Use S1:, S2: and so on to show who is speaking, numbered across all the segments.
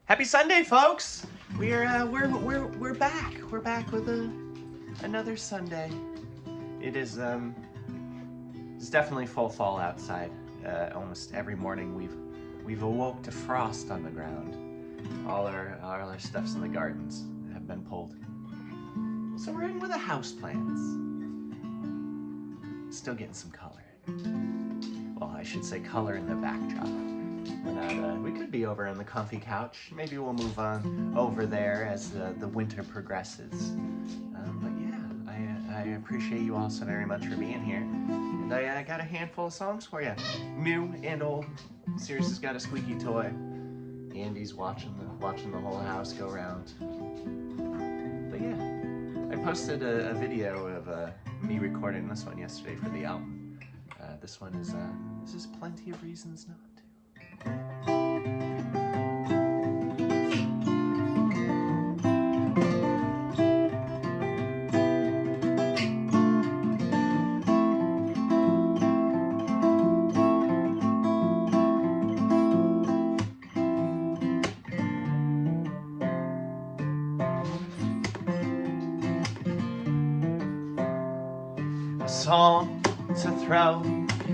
S1: Happy Sunday, folks! We're back. We're back with another Sunday. It's definitely full fall outside. Almost every morning we've awoke to frost on the ground. All our stuffs in the gardens have been pulled. So we're in with the houseplants. Still getting some color. Well, I should say color in the backdrop. We could be over on the comfy couch. Maybe we'll move on over there as the winter progresses. But yeah, I appreciate you all so very much for being here. And I got a handful of songs for you. New and old. Sirius has got a squeaky toy. Andy's watching the whole house go round. But yeah, I posted a video of me recording this one yesterday for the album. This one is this is Plenty of Reasons Not to. A song to throw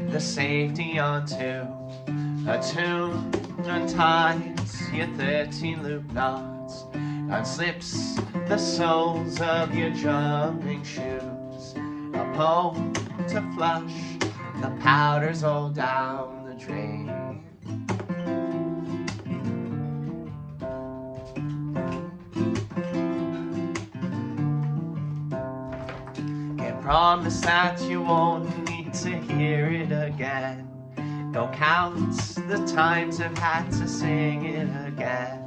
S1: the safety onto, a tune unties your 13 loop knots, unslips the soles of your jumping shoes, a poem to flush the powders all down the drain. Can't promise that you won't need to hear it again. Don't count the times I've had to sing it again.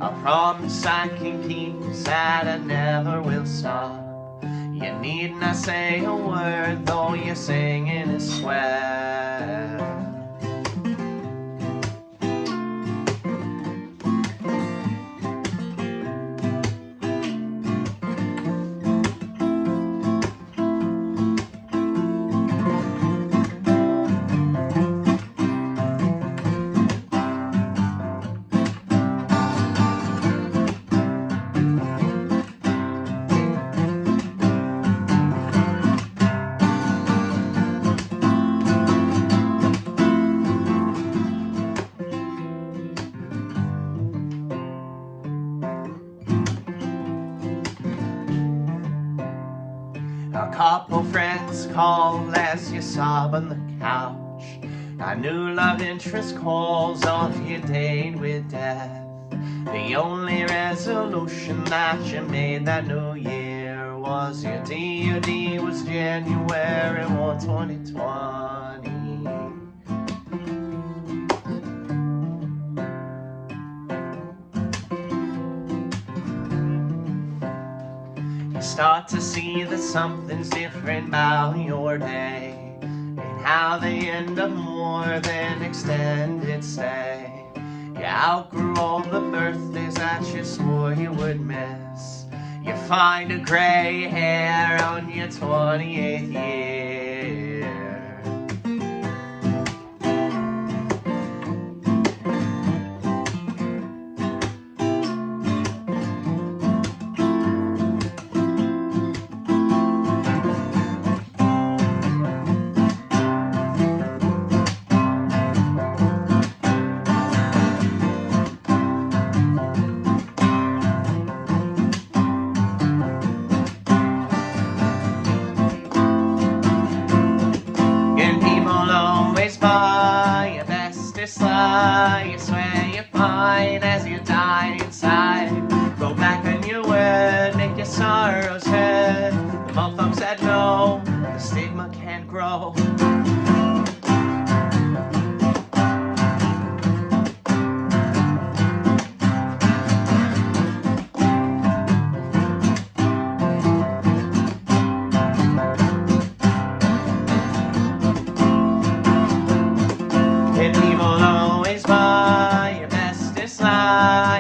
S1: I promise I can keep that I never will stop. You need not say a word though you're singing a swear. A couple friends call as you sob on the couch. A new love interest calls off your date with death. The only resolution that you made that new year was your DOD was January 1, 2020. Start to see that something's different about your day, and how they end up more than extended stay. You outgrew all the birthdays that you swore you would miss. You find a gray hair on your 28th year. Your bestest lie, you swear you're fine as you die inside. Go back on your word, make your sorrows head. The mofo said no, the stigma can't grow.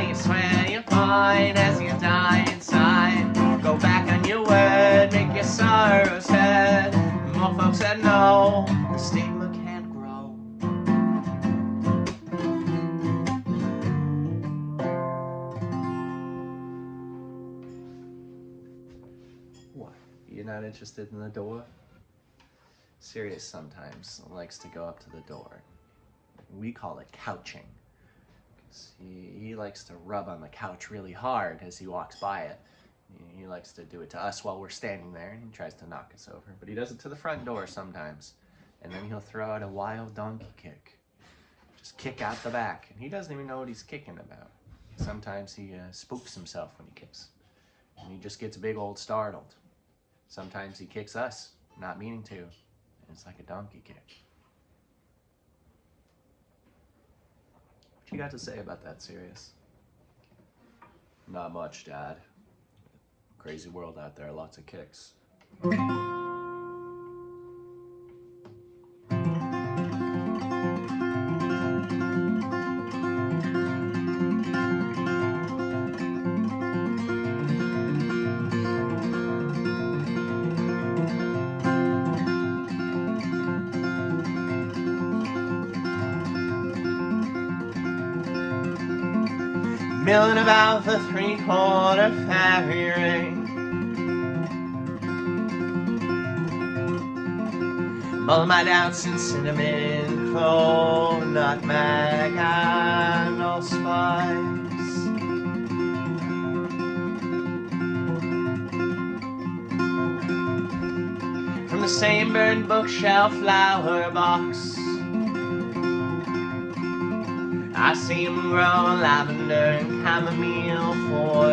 S1: You swear you're fine as you die inside. Go back on your word, make your sorrows head. More folks said no, the stigma can't grow. You're not interested in the door? Sirius sometimes likes to go up to the door. We call it couching. He likes to rub on the couch really hard as he walks by it. He likes to do it to us while we're standing there, and he tries to knock us over. But he does it to the front door sometimes. And then he'll throw out a wild donkey kick. Just kick out the back. And he doesn't even know what he's kicking about. Sometimes he spooks himself when he kicks. And he just gets big old startled. Sometimes he kicks us, not meaning to. And it's like a donkey kick. What you got to say about that, Sirius? Not much, Dad. Crazy world out there, lots of kicks. Milling about the 3/4 fairy ring, mulling my doubts in cinnamon, clove, nutmeg, and allspice. From the same burned bookshelf flower box, I see him grow lavender and chamomile for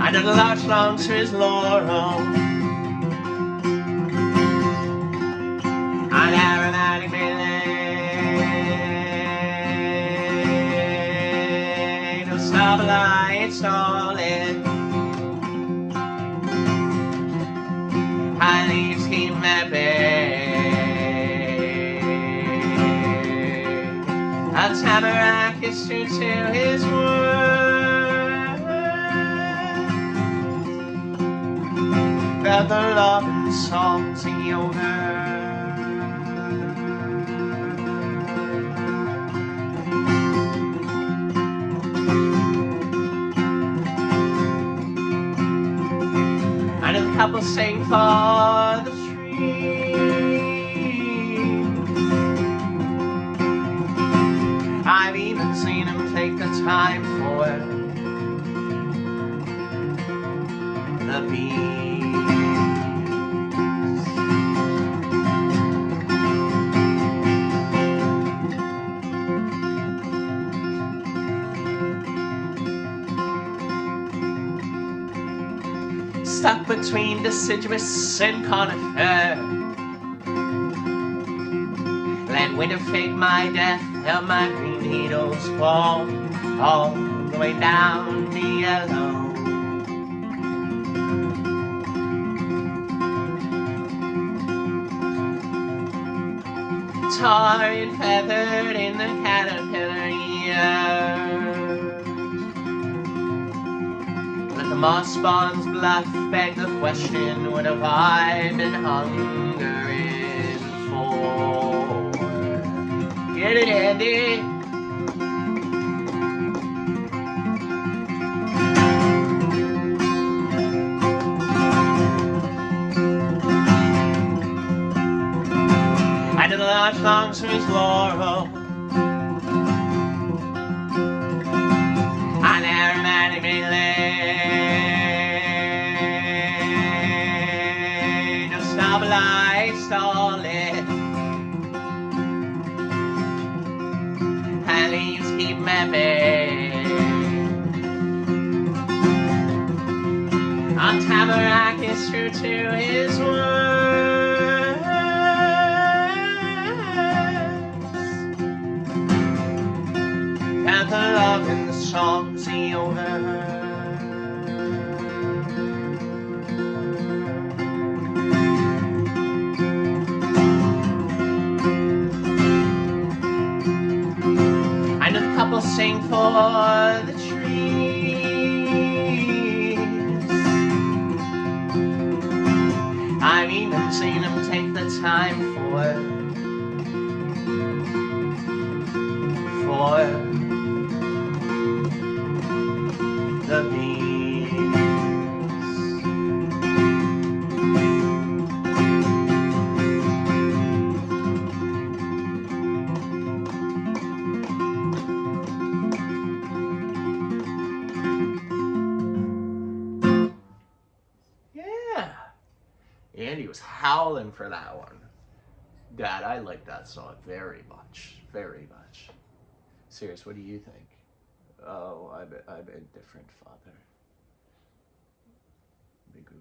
S1: I know the larch longs for his laurel, an aromatic light stolen. High leaves keep me bay. A tamarack is true to his word. Felt the love and songs in yogurt. Couple sing for the trees. I've even seen him take the time for the bees. Stuck between deciduous and conifer, let winter fake my death, and my green needles fall all the way down to yellow. Tarred and feathered in the caterpillar years. The moss spawns bluff beg the question, what have I been hungering for? Get it, Andy? I know the larch longs for his laurel, an aromatic melee. Light stolen. High leaves keep me bay. On tamarack is true to his words. And the love in the songs he overheard. Sing for the trees. I'm Andy was howling for that one. Dad, I like that song very much. Very much. Serious, what do you think? Oh, I'm a different father. Big goof.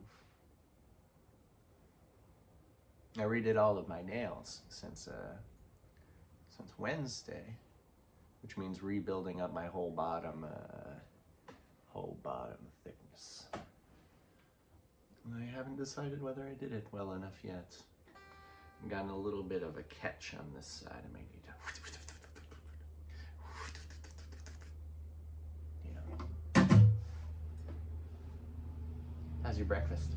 S1: I redid all of my nails since Wednesday, which means rebuilding up my whole bottom thickness. I haven't decided whether I did it well enough yet. I've gotten a little bit of a catch on this side. I may need to. Yeah. How's your breakfast?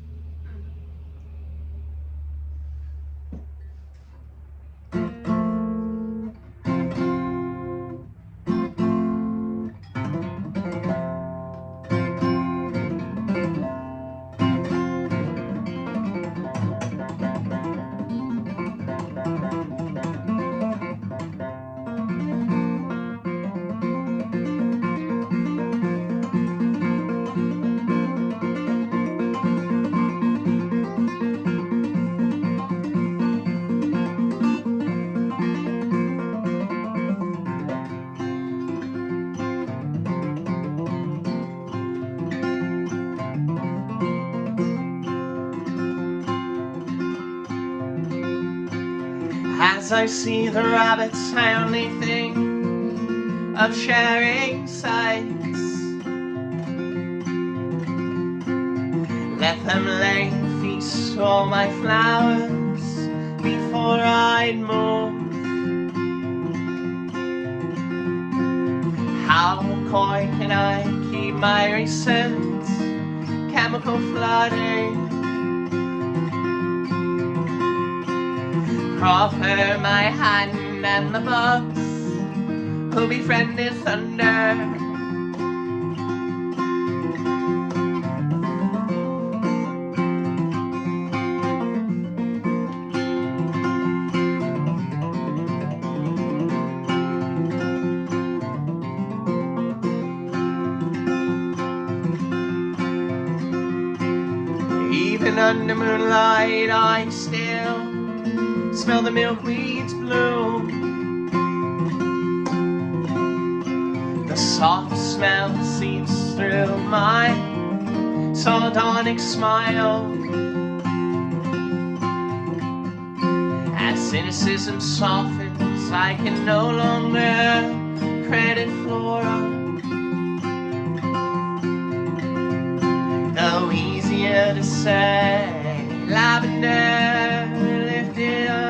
S1: As I see the rabbits, I only think of sharing sights. Let them lay feast all my flowers before I'd move. How coy can I keep my recent chemical flooding? Proffer my hand and the bugs who befriended thunder. Even under moonlight I still smell the milkweed's bloom. The soft smell seeps through my sardonic smile. As cynicism softens, I can no longer credit flora. Though easier to say, lavender lifted up.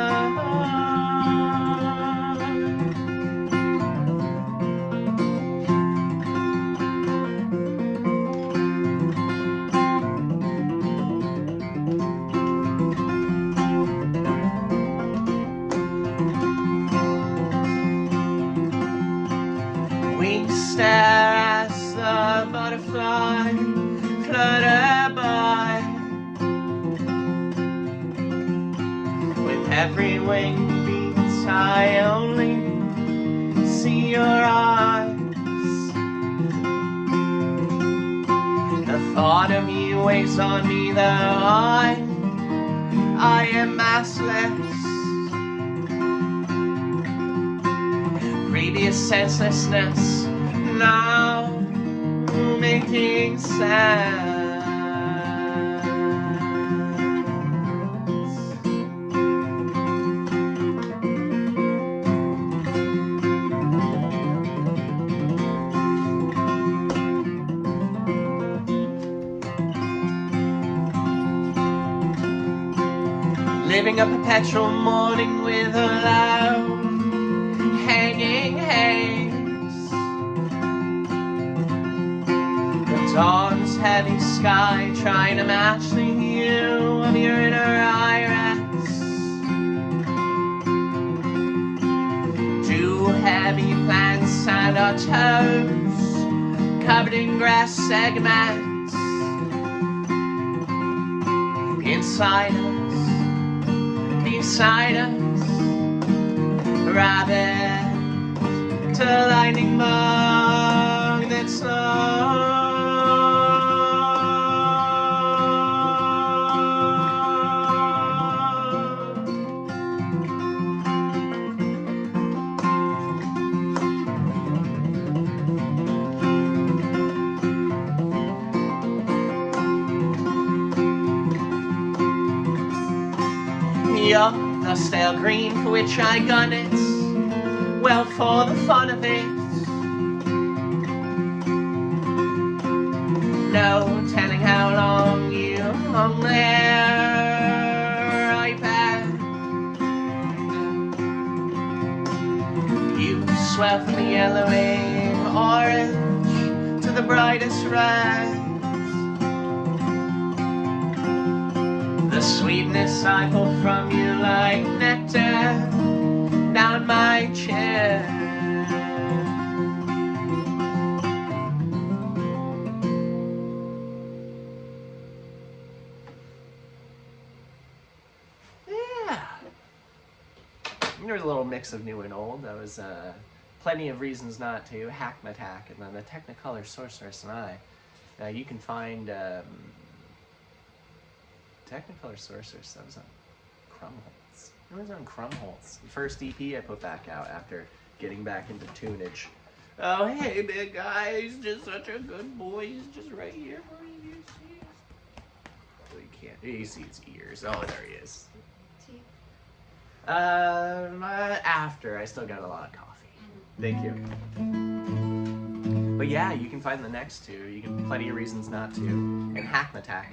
S1: We stare as the butterfly flutter by. With every wing beat I only see your eyes. The thought of you weighs on me, though I am massless. Previous senselessness now making sense. Living a perpetual morning with a loud hanging haze. The dawn's heavy sky trying to match the hue of your inner iris. Two heavy plants and our toes covered in grass segments. Inside us, beside us, rabbit to lightning bug that slow. You're the stale green for which I gun it. Well, for the fun of it. No telling how long you hung there, I bet. You swell from the yellowing orange to the brightest red. The sweetness I pull from you like nectar down my chin. Yeah. There's a little mix of new and old. That was Plenty of Reasons Not to, Hackmatack, and then the Technicolor, Sorceress, and I. You can find Technicolor Sorceress, that was on Crumholtz. It was on Crumholtz. The first EP I put back out after getting back into tunage. Oh, hey, big guy, he's just such a good boy. He's just right here for you. Oh, you can't. You see his ears. Oh, there he is. After. I still got a lot of coffee. Thank you. But yeah, you can find the next two. You can Plenty of Reasons Not to, and Hackmatack.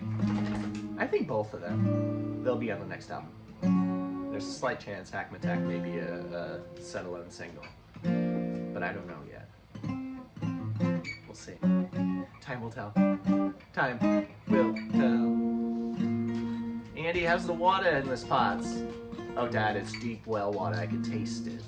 S1: I think both of them. They'll be on the next album. There's a slight chance Hackmatack may be a set-alone single, but I don't know yet. We'll see. Time will tell. Time will tell. Andy, how's the water in this pot? Oh, Dad, it's deep well water. I can taste it.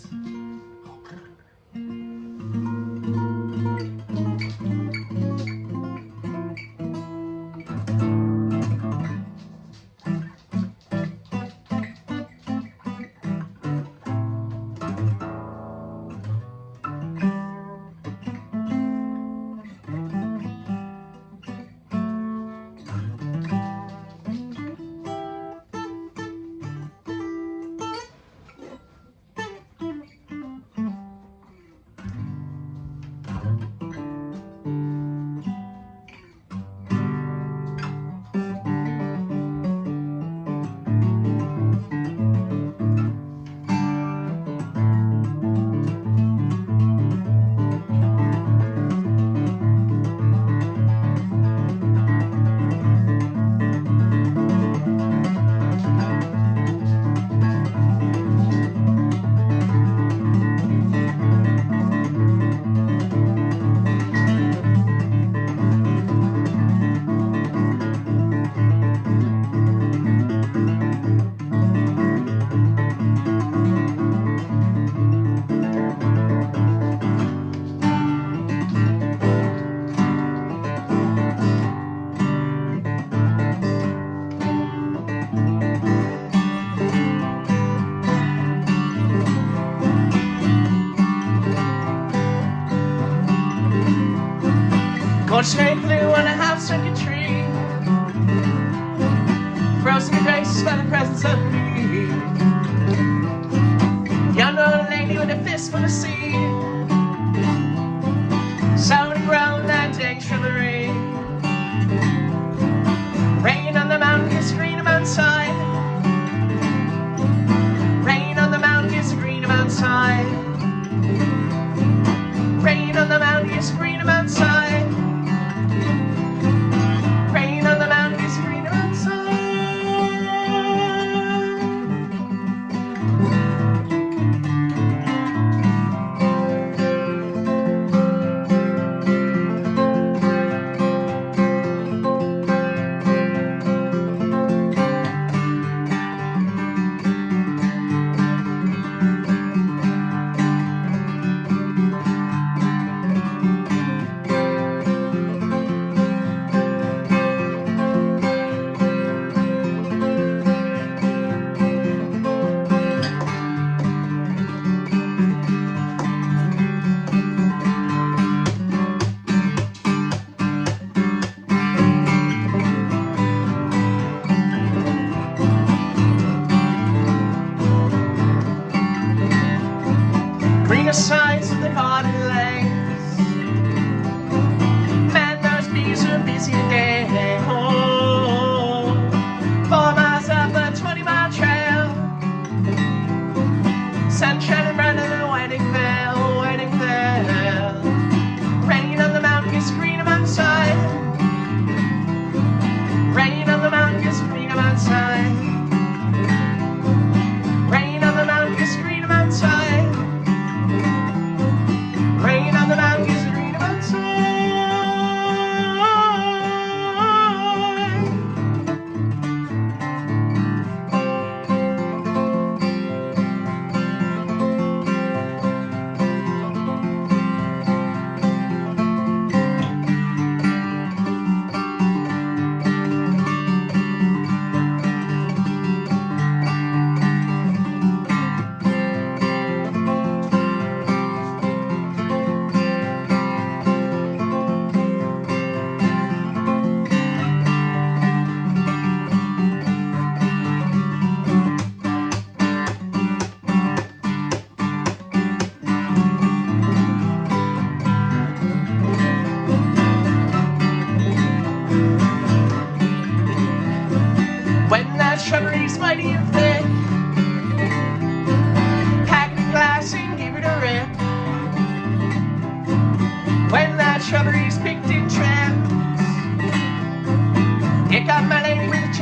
S1: Straight blue on a half-sunken tree, frozen in grace by the presence of me. Yonder lady with a fist full of sea, sounding ground that dank shrubbery. Rain on the mountain is green outside. Rain on the mountain is green outside. Rain on the mountain is green outside.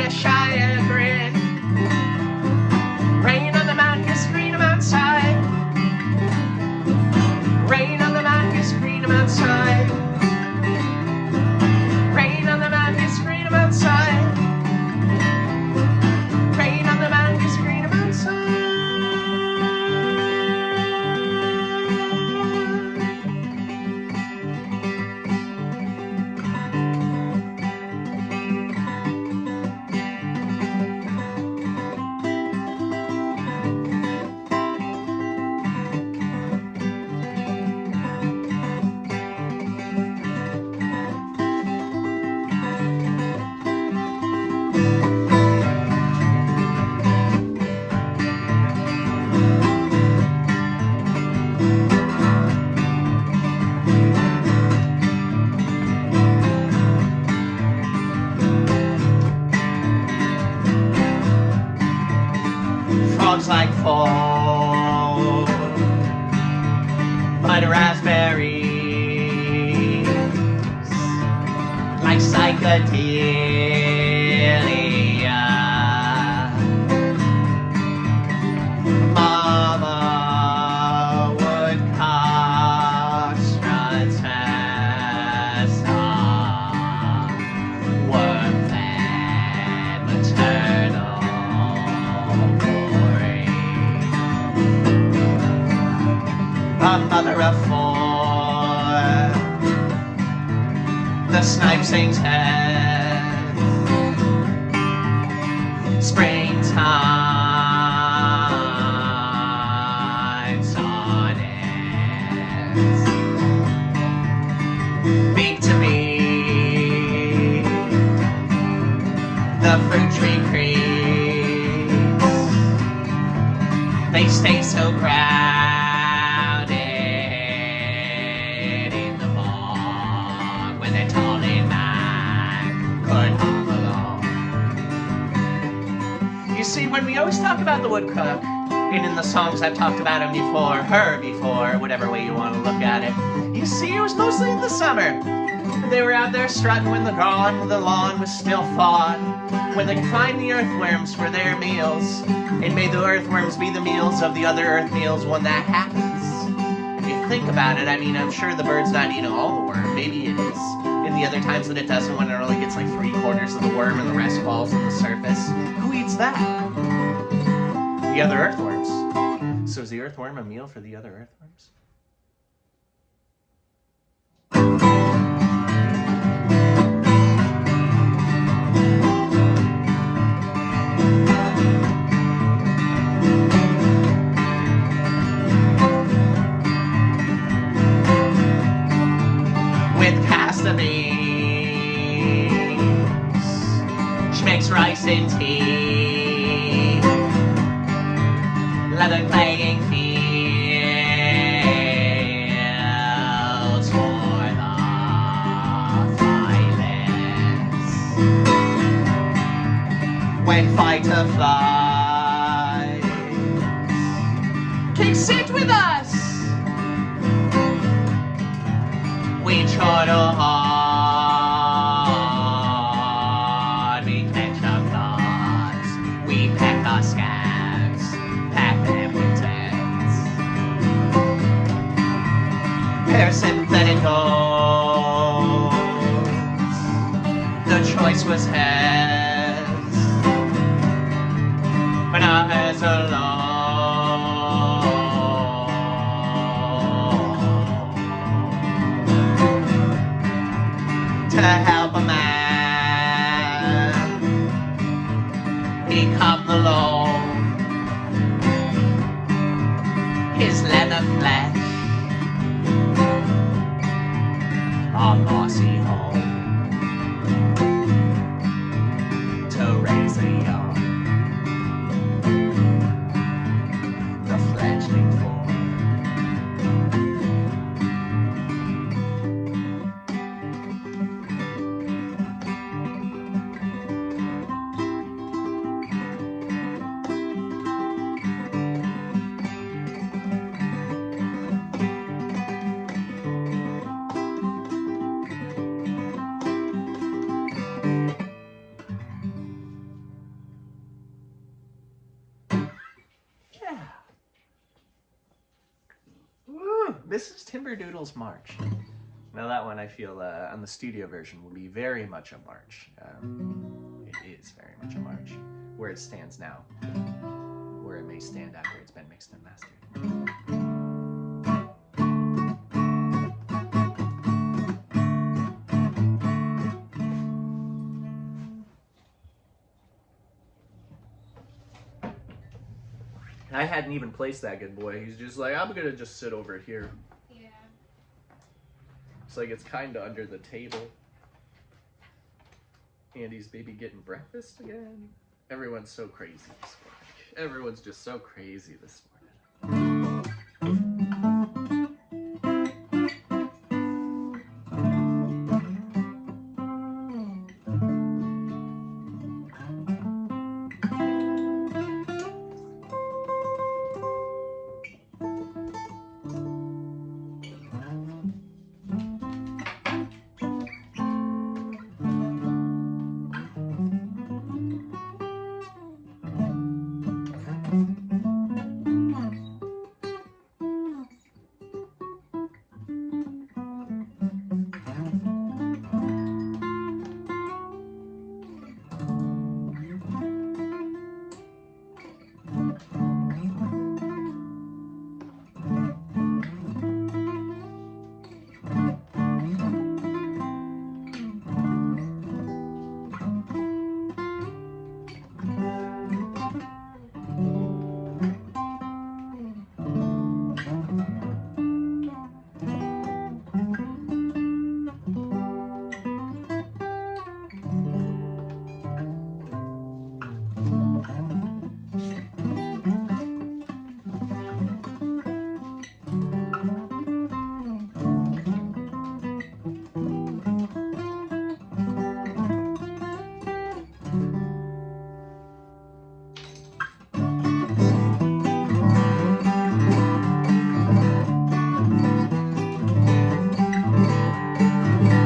S1: Cheshire grin. Rain on the mountain, you scream outside. Rain on the mountain, you scream outside. Rain on the mountain, you scream outside. Rain on the mountain, you scream outside. Frogs like fall, but raspberries like psychedelia. Mama woodcock's Trantessa, worm-fed maternal. A mother of four, the snipe sings head. Springtime sonnets speak to me. The fruit tree creeps, they stay so crowded in the barn when they're tall and man could hum along. You see, when we always talk about the woodcock, and in the songs I've talked about him before, her before, whatever way you want to look at it, you see it was mostly in the summer. They were out there strutting when the lawn was still fawn, when they climbed the earthworms for their meals, and made the earthworms be the meals of the other earth meals when that happens. If you think about it, I mean, I'm sure the bird's not eating all the worm, maybe it is. And the other times that it doesn't, when it only gets like 3/4 of the worm and the rest falls on the surface, who eats that? The other earthworms. So is the earthworm a meal for the other earthworms? She makes rice and tea, leather playing fields for the violence. When fighter flies, can sit with us. We chortle hard, we catch our thoughts, we pack our scabs, pack them with tents. Parasympathetic goals, the choice was hers, but not hers alone. To help a man become the Lord, his leather flesh, a mossy home to raise a young, the fledgling form. This is Timberdoodle's March. Now that one I feel on the studio version will be very much a march. It is very much a march. Where it stands now. Where it may stand after it's been mixed and mastered. I hadn't even placed that good boy. He's just like, I'm gonna just sit over here.
S2: Yeah.
S1: It's like it's kinda under the table. Andy's maybe getting breakfast again. Everyone's so crazy this morning. Everyone's just so crazy this morning.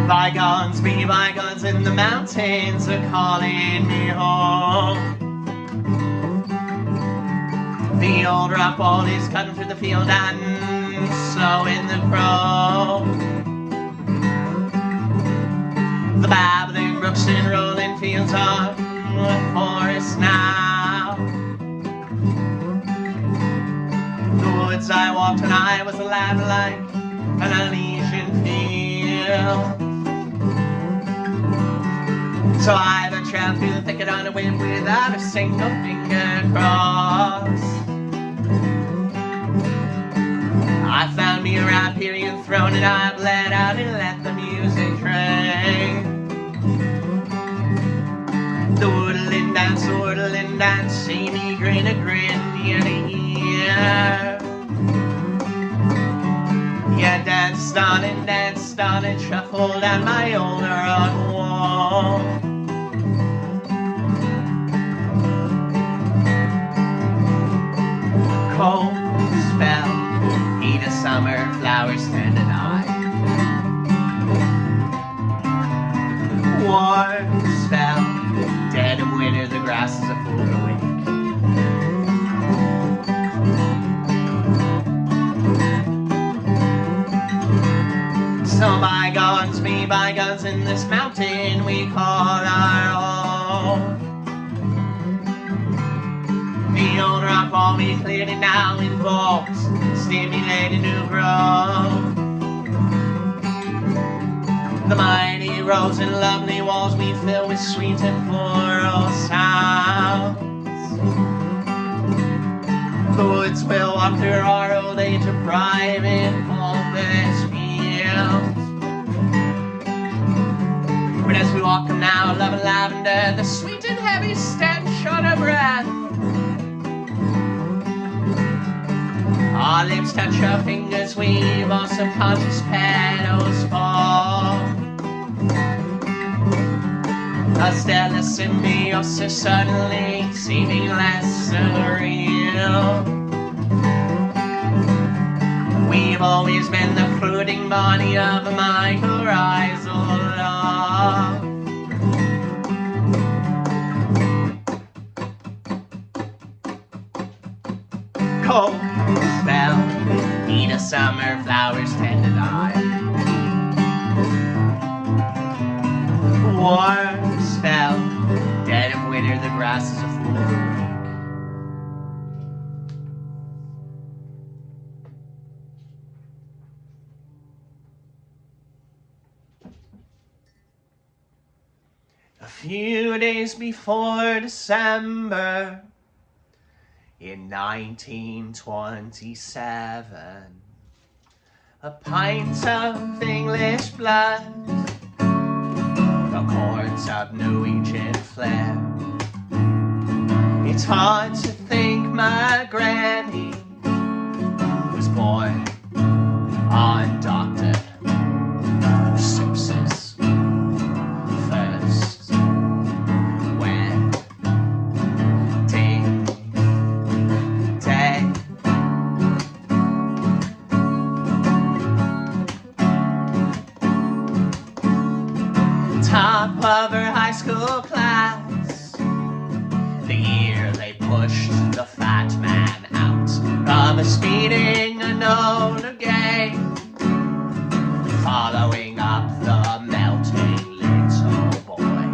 S1: Bygones be bygones, and the mountains are calling me home. The old rock wall is cutting through the field and slowing the crow. The babbling brooks and rolling fields are the forest now. The woods I walked when I was a lad like an Elysian field. So I then trailed through the thicket on a whim without a single finger cross. I found me a Riparian throne and I bled out and let the music drain. The woodland dance, see me grin a grin year to year. Yeah, danced on and shuffled down my old rock wall. Cold spell, heat of summer, flowers stand and I. Warm spell, dead of winter, the grass is a fool awake. So bygones be bygones, in this mountain we call our own. The old rock wall we cleared it now in vaults, stimulated new growth. The mighty roads and lovely walls we fill with sweet and floral sounds. The woods will walk through our old age of private pulpits fields. But as we walk them now, love and lavender, the sweet and heavy stench on our breath. Our lips touch our fingers, weave our subconscious petals fall. A stellar symbiosis suddenly seeming less surreal. We've always been the fruiting body of a mycorrhizal love. Cold spell, heat of summer, flowers worms fell. Dead of winter, the grass is a fool of the weak. A few days before December in 1927, a pint of English blood, a quart of Norwegian flair. It's hard to think my granny was born on Dr. Seuss's first wedding day. Top of her high school class, the year they pushed the fat man out of a speeding Enola Gay, following up the melting little boy.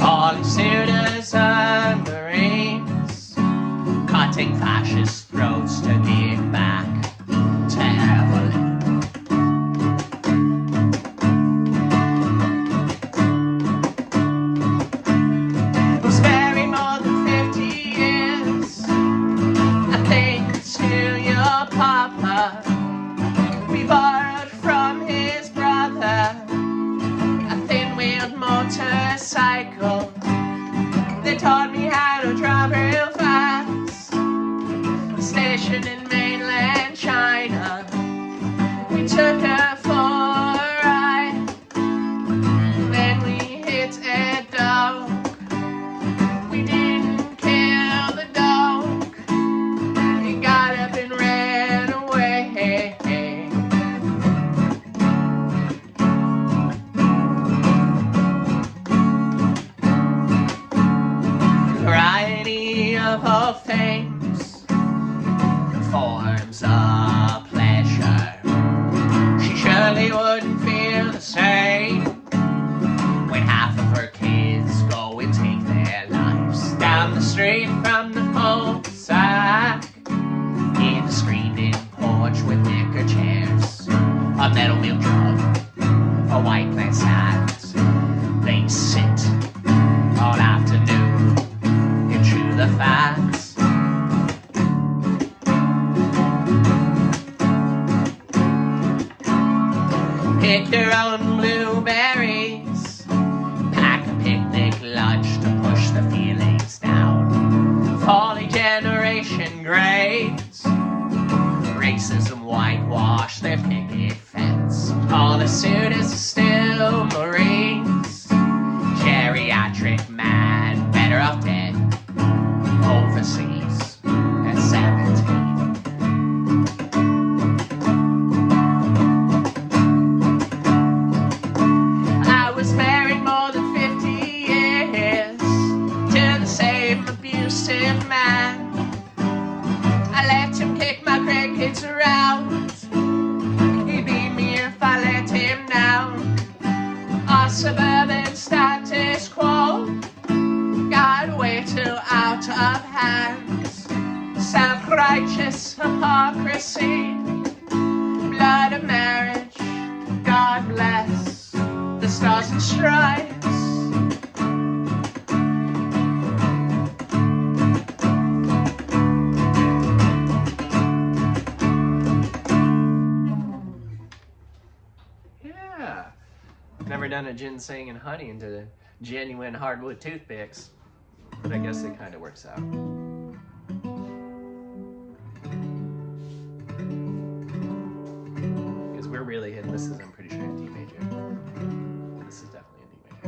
S1: All his suitors and Marines, cutting fascist throats to give back to Evelyn. We borrowed from his brother a thin-wheeled motorcycle that taught me how to drive real fast. Stationed in mainland China, we took her for a ride. Then we hit a dog. We didn't kill the dog. He got up and ran away. Variety of all things, forms of pleasure. She surely wouldn't feel the same when half of her kids go and take their lives down the street from the cul-de-sac. In a screened-in porch with wicker chairs, a metal milk jug, a white plant stand. They sit all afternoon and chew the facts. Pick your own blueberries, pack a picnic lunch to push the feelings down. Folly generation grades, racism whitewash their picket fence. All the suitors are still Marines. Geriatric man, better off dead overseas at 17. I was married more than 50 years to the same abusive man. I let him kick my grandkids around. He'd beat me if I let him down. Our suburban status quo got way too out of hand. Self-righteous hypocrisy, blood of marriage, God bless the stars and stripes. Yeah, never done a ginseng and honey into genuine hardwood toothpicks, but I guess it kind of works out. Because we're really hitting this is, I'm pretty sure, in D major. This is definitely in D major.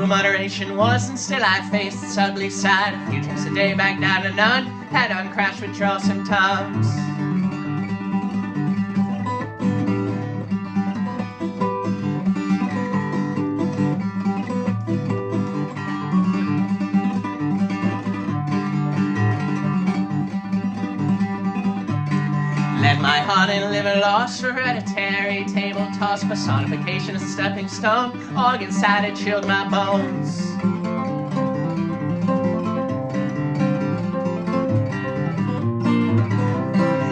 S1: moderation was, and still I faced its ugly side. A few drinks a day, back down to none. Head on crash withdrawal symptoms. Let my heart and liver lost, hereditary table toss, personification of stepping stone, organ sided chilled my bones.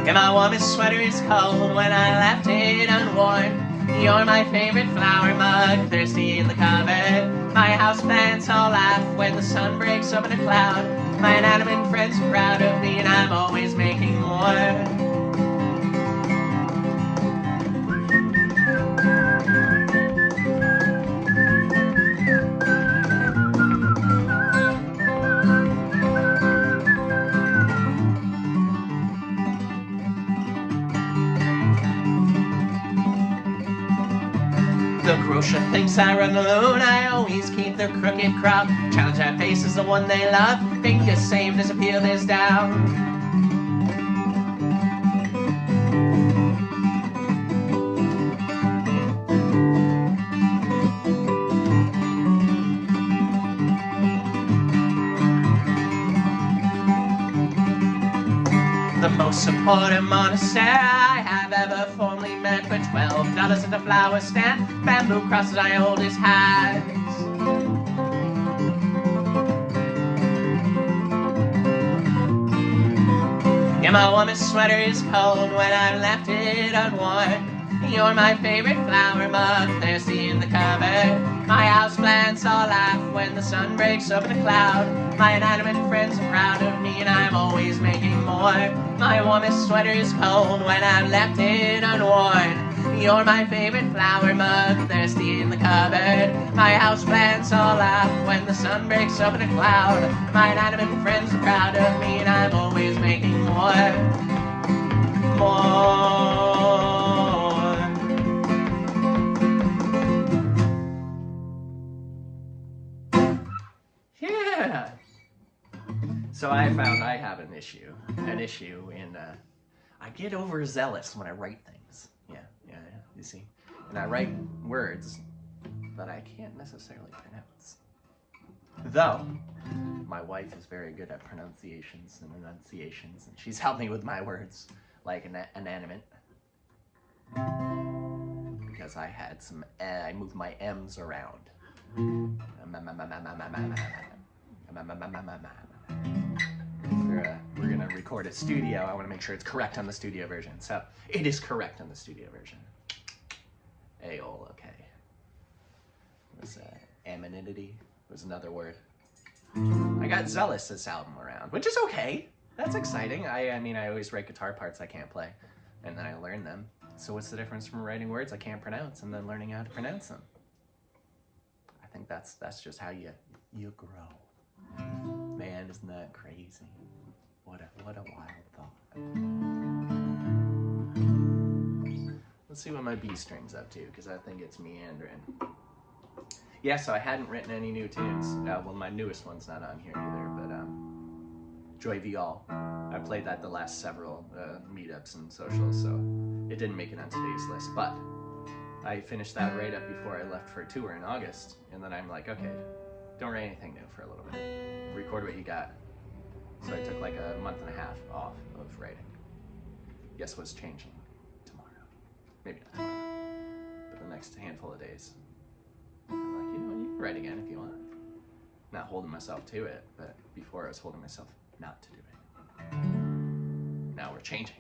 S1: And my warmest sweater is cold when I left it unworn. You're my favorite flower mug, thirsty in the cupboard. My houseplants all laugh when the sun breaks over the cloud. My inanimate friends are proud of me, and I'm always making more. The grocer thinks I run alone, I always keep the crooked crowd. Challenge I face is the one they love, fingers saved as appeal is down. The most supportive monastery I have ever formally met. For $12 at the flower stand, bamboo crosses I hold his hands. Yeah, my warmest sweater is cold when I've left it unworn. You're my favorite flower mug, thirsty in the cupboard. My houseplants all laugh when the sun breaks over the cloud. My inanimate friends are proud of me, and I'm always making more. My warmest sweater is cold when I've left it unworn. You're my favorite flower mug, thirsty in the cupboard. My houseplants all laugh when the sun breaks over the cloud. My inanimate friends are proud of me, and I'm always making more. Yeah. So I found I have an issue in, I get overzealous when I write things. Yeah, you see. And I write words that I can't necessarily pronounce. Though, my wife is very good at pronunciations and enunciations, and she's helped me with my words, like inanimate. Because I moved my M's around. We're gonna record a studio. I want to make sure it's correct on the studio version. So it is correct on the studio version. Aol, okay. It was amenity was another word. I got zealous this album around, which is okay. That's exciting. I mean, I always write guitar parts I can't play, and then I learn them. So what's the difference from writing words I can't pronounce and then learning how to pronounce them? I think that's just how you grow. Man, isn't that crazy? What a wild thought. Let's see what my B string's up to, because I think it's meandering. Yeah, so I hadn't written any new tunes. Well, my newest one's not on here either, but Joy Viol. I played that the last several meetups and socials, so it didn't make it on today's list, but I finished that right up before I left for a tour in August, and then I'm like, okay, don't write anything new for a little bit. Record what you got. So I took like a month and a half off of writing. Guess what's changing tomorrow? Maybe not tomorrow, but the next handful of days. I'm like, you know what, you can write again if you want. Not holding myself to it, but before I was holding myself not to do it. Now we're changing.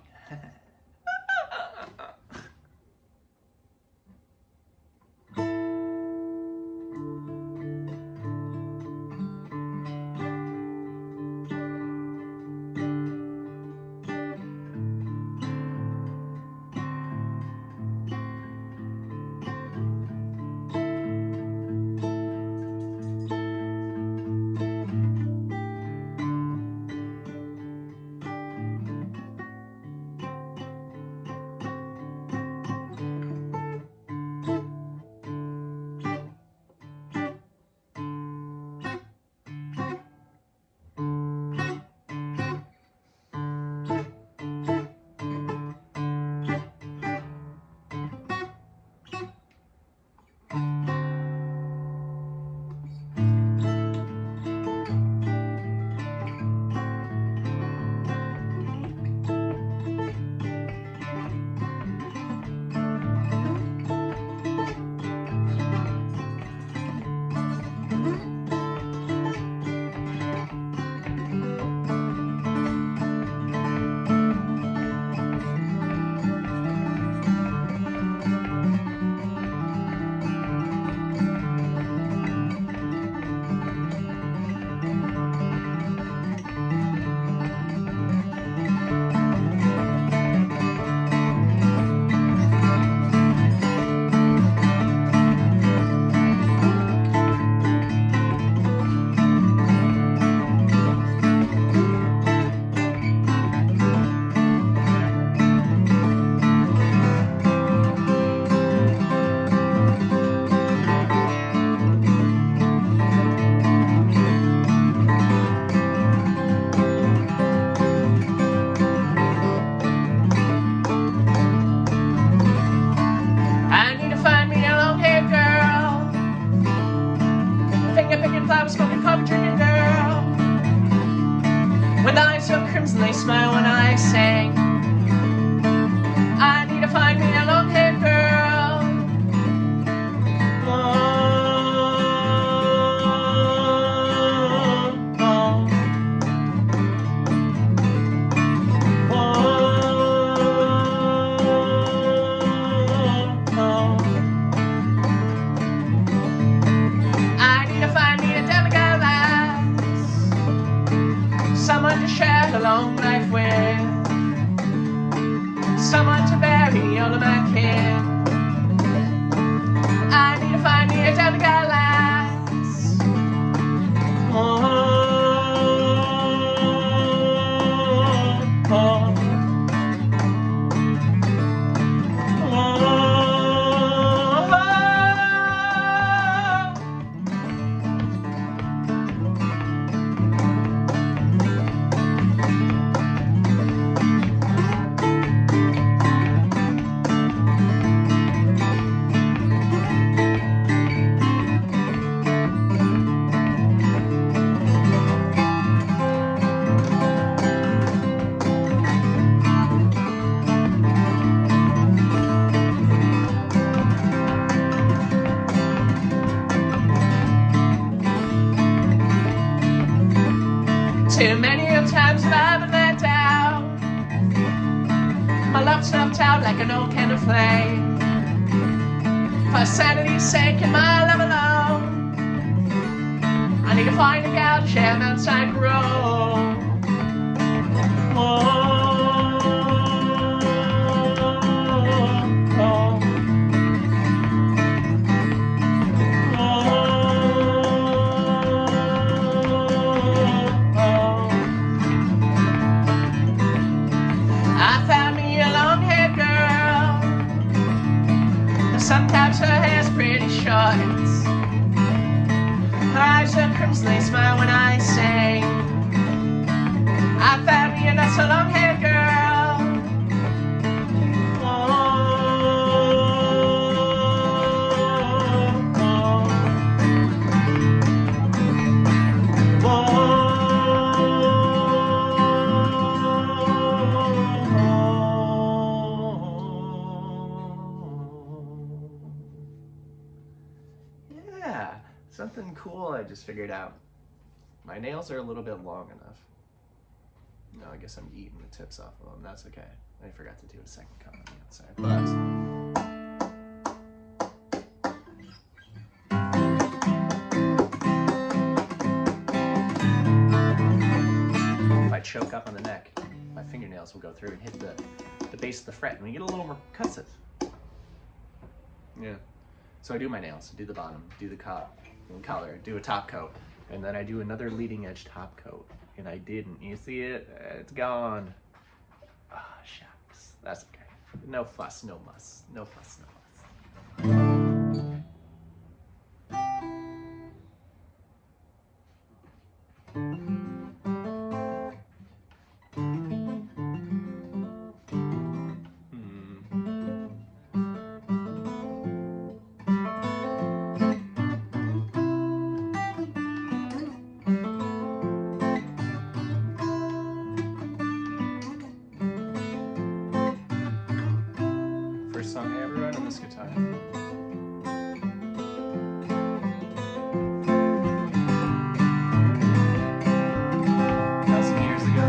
S1: Too many times have I been let down. My love snuffed out like an old can of flame. For sanity's sake and my love alone, I need to find a gal to share mountain grow. Sometimes her hair's pretty short. Her eyes are crimson, they smile when I sing. I found me a not so long-haired girl. Oh, oh, oh. Something cool I just figured out. My nails are a little bit long enough. No, I guess I'm eating the tips off of them. That's okay. I forgot to do a second cut on the outside. But if I choke up on the neck, my fingernails will go through and hit the base of the fret, and we get a little more percussive. Yeah. So I do my nails, do the bottom, do the color, do a top coat, and then I do another leading edge top coat. And I didn't. You see it? It's gone. Ah, oh, shucks. That's okay. No fuss, no muss. No fuss, no muss. Song I ever wrote on this guitar. 1,000 years ago.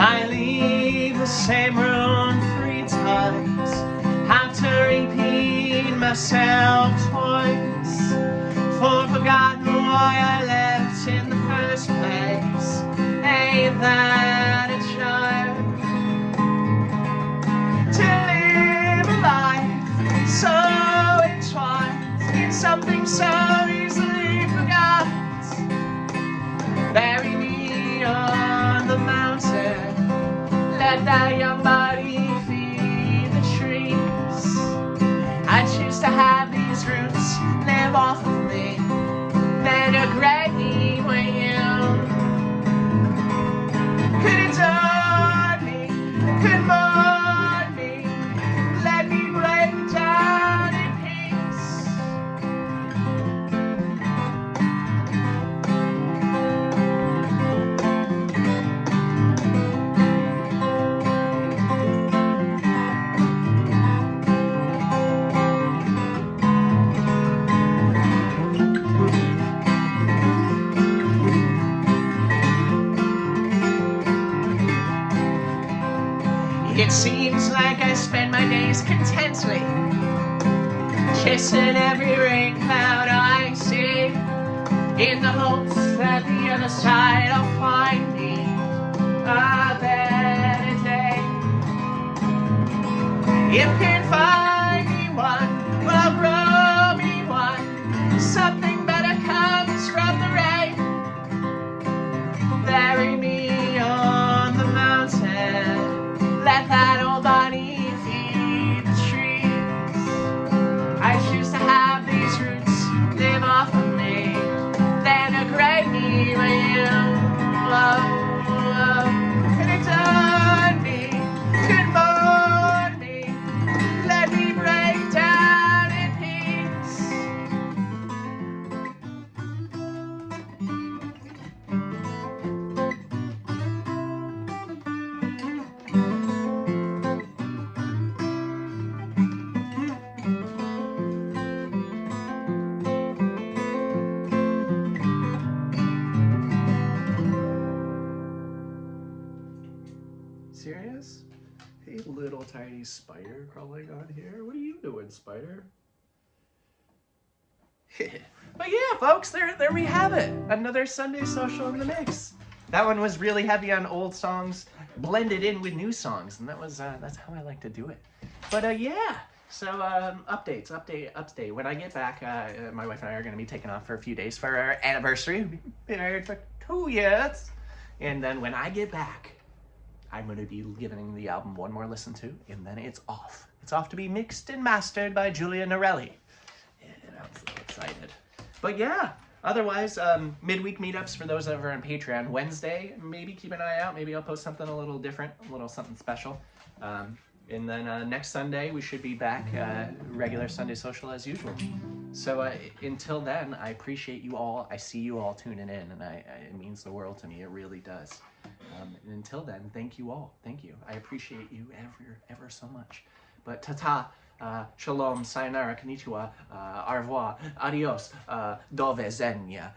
S1: I leave the same room 3 times, have to repeat myself twice, for forgotten why I left in the first place. Ain't that a charm? To live a life so entwined in something so easily forgot. Bury me on the mountain, let that young body feed the trees. I choose to have these roots live off of me, then a great wind could adorn me, could mourn me, let me break down in peace. It seems like I spend my days contently chasing every rain cloud I see, in the hopes that the other side I'll find me a better day. If you can find me one, well, grow me one. Something better comes from the rain. Bury me on the mountain, let that old body feed the trees. I choose to have these roots live off of me, then a great me will love. Could it turn me, could mourn me, let me
S2: Serious? Hey, little tiny spider crawling on here. What are you doing, spider?
S1: But yeah, folks, there we have it. Another Sunday social in the mix. That one was really heavy on old songs, blended in with new songs, and that's how I like to do it. But yeah, so update. When I get back, my wife and I are going to be taking off for a few days for our anniversary. We've been married for 2 years, and then when I get back, I'm going to be giving the album one more listen to, and then it's off. It's off to be mixed and mastered by Julia Norelli. And I'm so excited. But yeah, otherwise, midweek meetups for those that are on Patreon. Wednesday, maybe keep an eye out. Maybe I'll post something a little different, a little something special. And then next Sunday, we should be back, regular Sunday social as usual. So until then, I appreciate you all. I see you all tuning in, and it means the world to me. It really does. And until then, thank you all. Thank you. I appreciate you ever so much. But ta-ta, shalom, sayonara, konnichiwa, au revoir, adios, do vezenia.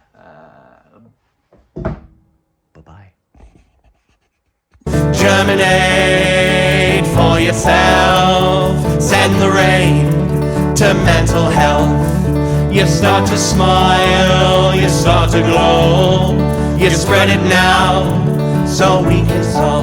S1: Bye-bye. Germinate for yourself. Send the rain to mental health. You start to smile, you start to glow. You spread it now, so we can solve